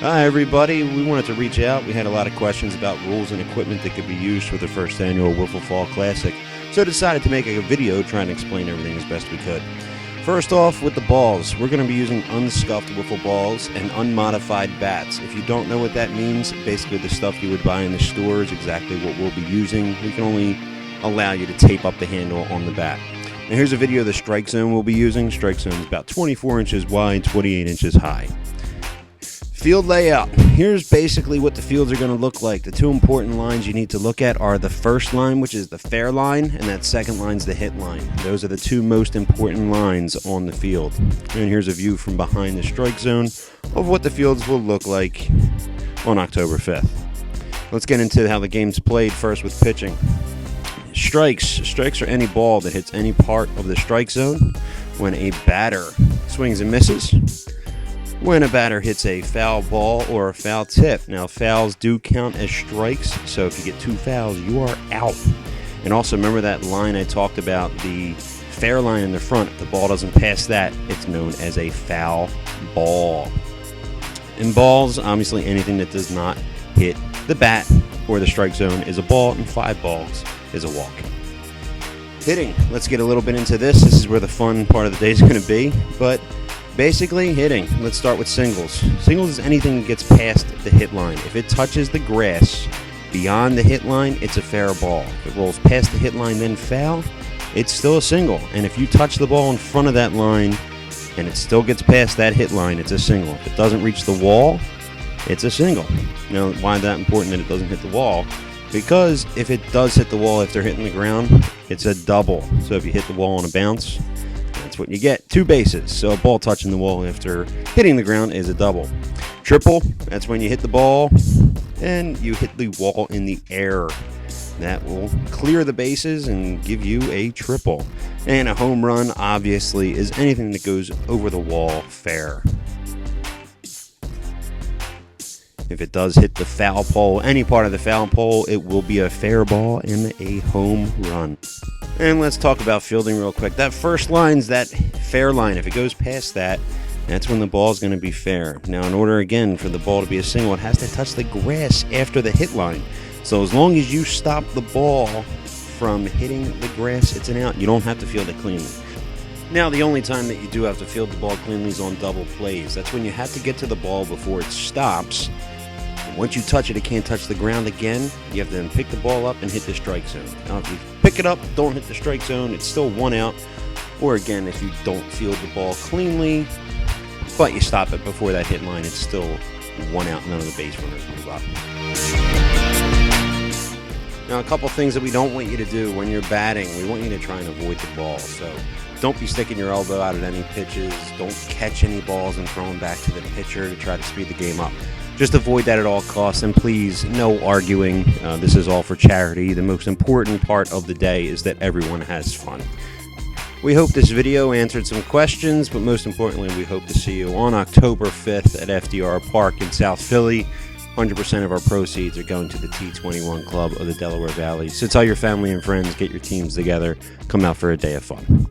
Hi everybody, we wanted to reach out. We had a lot of questions about rules and equipment that could be used for the first annual Wiffle Fall Classic, so decided to make a video trying to explain everything as best we could. First off, with the balls, we're going to be using unscuffed wiffle balls and unmodified bats. If you don't know what that means, basically the stuff you would buy in the store is exactly what we'll be using. We can only allow you to tape up the handle on the bat. Now here's a video of the strike zone we'll be using. Strike zone is about 24 inches wide, 28 inches high. Field layout. Here's basically what the fields are going to look like. The two important lines you need to look at are the first line, which is the fair line, and that second line's the hit line. Those are the two most important lines on the field. And here's a view from behind the strike zone of what the fields will look like on October 5th. Let's get into how the game's played first with pitching. Strikes are any ball that hits any part of the strike zone when a batter swings and misses. When a batter hits a foul ball or a foul tip. Now, fouls do count as strikes, so if you get two fouls, you are out. And also, remember that line I talked about, the fair line in the front. If the ball doesn't pass that, it's known as a foul ball. In balls, obviously, anything that does not hit the bat or the strike zone is a ball, and 5 balls is a walk. Hitting. Let's get a little bit into this. This is where the fun part of the day is going to be, but basically, hitting. Let's start with singles. Singles is anything that gets past the hit line. If it touches the grass beyond the hit line, it's a fair ball. If it rolls past the hit line, then foul, it's still a single. And if you touch the ball in front of that line and it still gets past that hit line, it's a single. If it doesn't reach the wall, it's a single. Now, why is that important that it doesn't hit the wall? Because if it does hit the wall after hitting the ground, it's a double. So if you hit the wall on a bounce, that's what you get. 2 bases. So a ball touching the wall after hitting the ground is a double. Triple, that's when you hit the ball and you hit the wall in the air. That will clear the bases and give you a triple. And a home run, obviously, is anything that goes over the wall fair. If it does hit the foul pole, any part of the foul pole, it will be a fair ball and a home run. And let's talk about fielding real quick. That first line's that fair line. If it goes past that, that's when the ball's going to be fair. Now, in order, again, for the ball to be a single, it has to touch the grass after the hit line. So as long as you stop the ball from hitting the grass, it's an out. You don't have to field it cleanly. Now, the only time that you do have to field the ball cleanly is on double plays. That's when you have to get to the ball before it stops. Once you touch it, it can't touch the ground again. You have to then pick the ball up and hit the strike zone. Now, if you pick it up, don't hit the strike zone, it's still 1 out. Or again, if you don't field the ball cleanly, but you stop it before that hit line, it's still 1 out. None of the base runners move up. Now, a couple things that we don't want you to do when you're batting. We want you to try and avoid the ball. So don't be sticking your elbow out at any pitches. Don't catch any balls and throw them back to the pitcher to try to speed the game up. Just avoid that at all costs, and please, no arguing. This is all for charity. The most important part of the day is that everyone has fun. We hope this video answered some questions, but most importantly, we hope to see you on October 5th at FDR Park in South Philly. 100% of our proceeds are going to the T21 Club of the Delaware Valley. So tell your family and friends, get your teams together, come out for a day of fun.